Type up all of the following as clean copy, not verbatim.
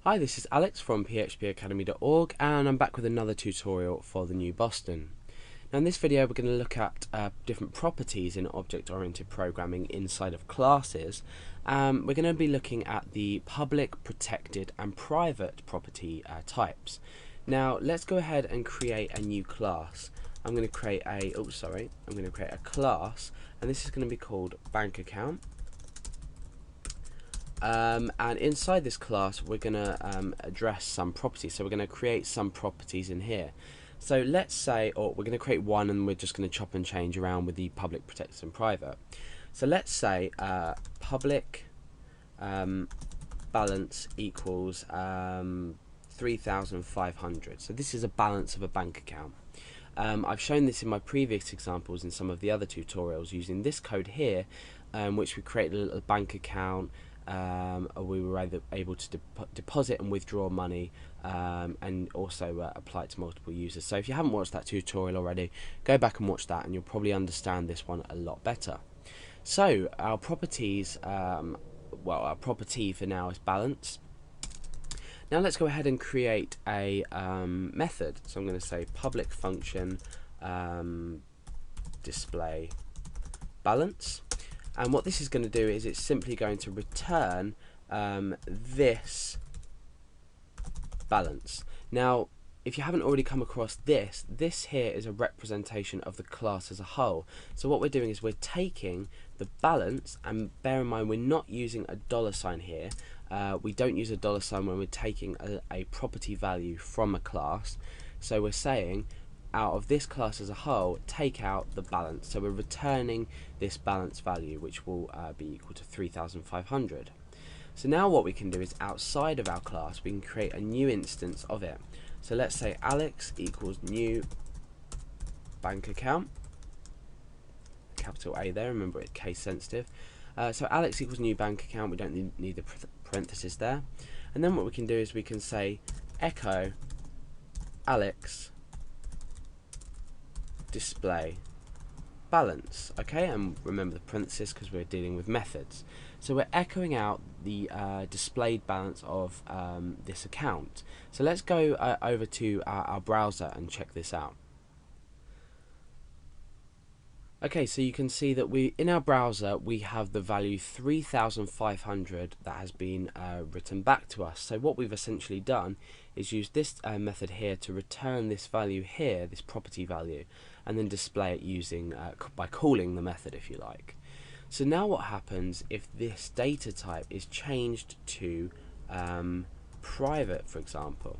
Hi, this is Alex from phpacademy.org and I'm back with another tutorial for the new Boston. Now in this video we're going to look at different properties in object-oriented programming inside of classes. We're going to be looking at the public, protected and private property types. Now let's go ahead and create a new class. I'm going to create a class, and this is going to be called bank account. And inside this class we're going to address some properties, so we're going to create some properties in here. So let's say, or we're going to create one and we're just going to chop and change around with the public, protected and private. So let's say public balance equals 3,500. So this is a balance of a bank account. I've shown this in my previous examples in some of the other tutorials using this code here, which we created a little bank account. We were either able to deposit and withdraw money, and also apply it to multiple users. So if you haven't watched that tutorial already, go back and watch that and you'll probably understand this one a lot better. So our properties, our property for now is balance. Now let's go ahead and create a method. So I'm going to say public function display balance. And what this is going to do is it's simply going to return this balance. Now, if you haven't already come across this here is a representation of the class as a whole. So what we're doing is we're taking the balance, and bear in mind we're not using a $sign here. We don't use a $sign when we're taking a property value from a class. So we're saying, out of this class as a whole, take out the balance. So we're returning this balance value, which will be equal to 3,500. So now what we can do is, outside of our class, we can create a new instance of it. So let's say Alex equals new bank account, capital A there, remember it's case sensitive. So Alex equals new bank account, we don't need the parenthesis there. And then what we can do is we can say echo Alex display balance, okay, and remember the parenthesis because we're dealing with methods. So we're echoing out the displayed balance of this account. So let's go over to our browser and check this out. Okay, so you can see that in our browser we have the value 3,500 that has been written back to us. So what we've essentially done is use this method here to return this value here, this property value, and then display it using by calling the method, if you like. So now what happens if this data type is changed to private, for example?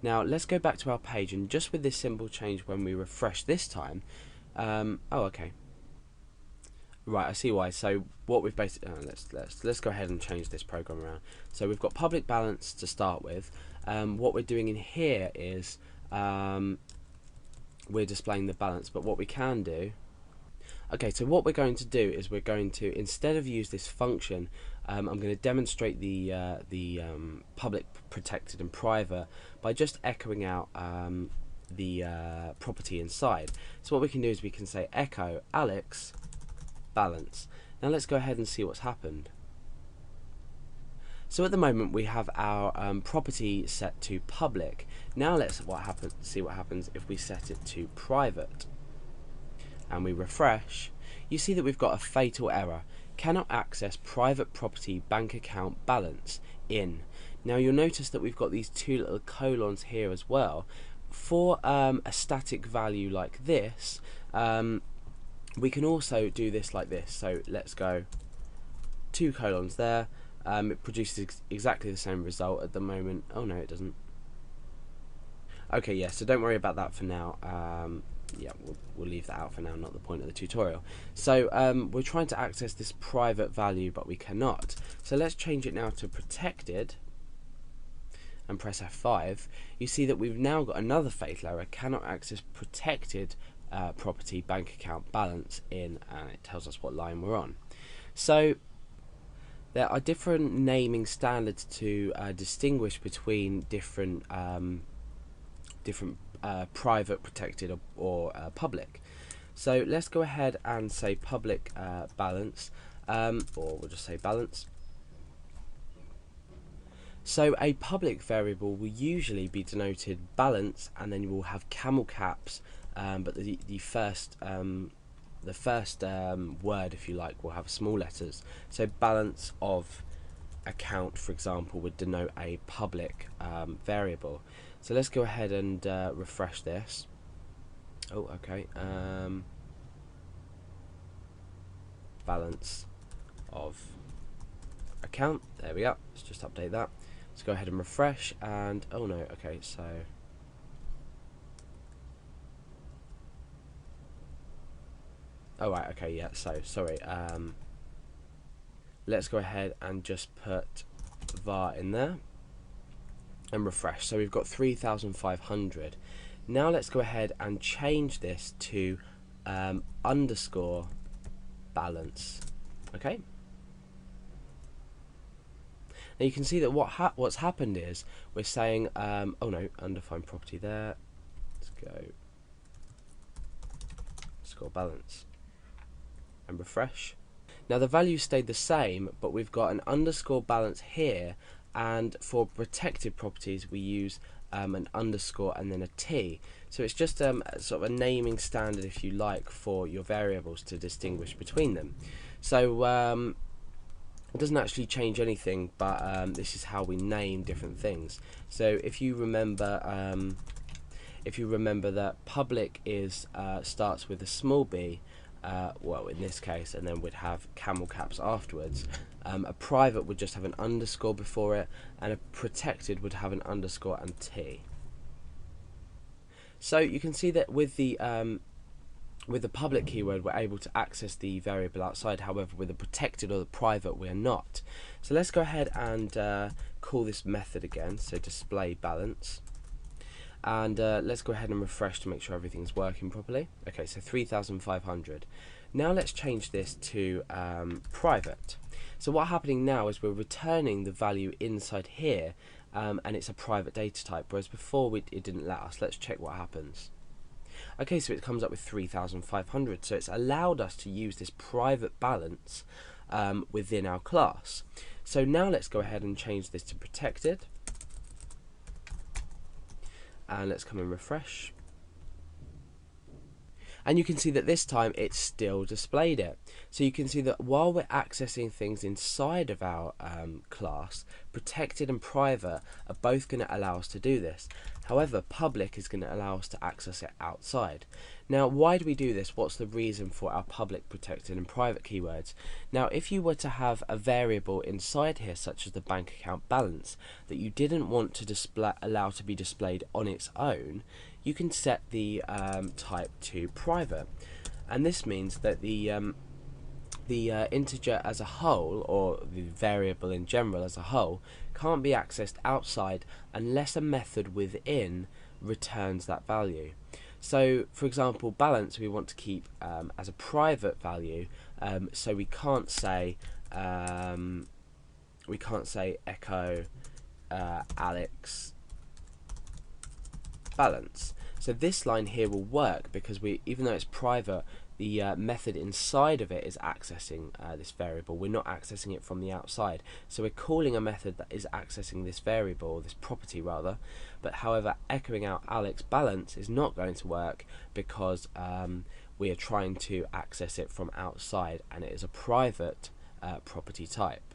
Now let's go back to our page, and just with this simple change, when we refresh this time, oh, okay. Right, I see why. So what we've basically let's go ahead and change this program around. So we've got public balance to start with. What we're doing in here is we're displaying the balance, but what we can do. Okay, so what we're going to do is we're going to, instead of use this function, I'm going to demonstrate the public, protected and private by just echoing out the property inside. So what we can do is we can say echo Alex balance. Now let's go ahead and see what's happened. So at the moment we have our property set to public. Now let's see what happens if we set it to private and we refresh. You see that we've got a fatal error: cannot access private property bank account balance in. Now you'll notice that we've got these two little colons here as well. For a static value like this, we can also do this like this. So let's go 2 colons there. It produces exactly the same result at the moment. Oh no, it doesn't. Okay, yeah, so don't worry about that for now. Yeah, we'll leave that out for now, not the point of the tutorial. So we're trying to access this private value, but we cannot. So let's change it now to protected and press F5. You see that we've now got another fatal error: cannot access protected property bank account balance in, and it tells us what line we're on. So there are different naming standards to distinguish between different private, protected or public. So let's go ahead and say public balance, or we'll just say balance. So a public variable will usually be denoted balance, and then you will have camel caps, but the first word, if you like, will have small letters. So balance of account, for example, would denote a public variable. So let's go ahead and refresh this. Oh, okay. Balance of account. There we go. Let's just update that. Let's go ahead and refresh, and oh no, okay, so oh right, okay, yeah, so sorry, let's go ahead and just put var in there and refresh. So we've got 3,500. Now let's go ahead and change this to underscore balance. Okay. Now you can see that what's happened is we're saying, oh no, undefined property there. Let's go underscore balance and refresh. Now the value stayed the same, but we've got an underscore balance here, and for protected properties we use an underscore and then a T. So it's just sort of a naming standard, if you like, for your variables to distinguish between them. So it doesn't actually change anything, but this is how we name different things. So if you remember that public is starts with a small b, well in this case, and then we'd have camel caps afterwards. A private would just have an underscore before it, and a protected would have an underscore and T. So you can see that with the public keyword we're able to access the variable outside. However, with the protected or the private we're not. So let's go ahead and call this method again, so display balance, and let's go ahead and refresh to make sure everything's working properly. Okay, so 3,500. Now let's change this to private. So what's happening now is we're returning the value inside here, and it's a private data type, whereas before it didn't let us. Let's check what happens. Okay, so it comes up with 3,500. So it's allowed us to use this private balance within our class. So now let's go ahead and change this to protected. And let's come and refresh. And you can see that this time it's still displayed it. So you can see that while we're accessing things inside of our class, protected and private are both going to allow us to do this. However, public is going to allow us to access it outside. Now, why do we do this? What's the reason for our public, protected and private keywords? Now, if you were to have a variable inside here, such as the bank account balance, that you didn't want to allow to be displayed on its own, you can set the type to private, and this means that the integer as a whole, or the variable in general as a whole, can't be accessed outside unless a method within returns that value. So, for example, balance we want to keep as a private value, so we can't say echo Alex balance. So this line here will work because even though it's private, the method inside of it is accessing this variable. We're not accessing it from the outside. So we're calling a method that is accessing this variable, or this property rather. But however, echoing out Alex balance is not going to work because we are trying to access it from outside, and it is a private property type.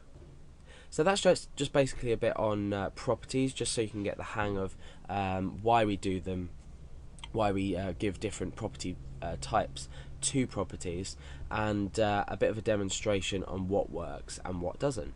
So that's just basically a bit on properties, just so you can get the hang of why we do them, why we give different property types to properties, and a bit of a demonstration on what works and what doesn't.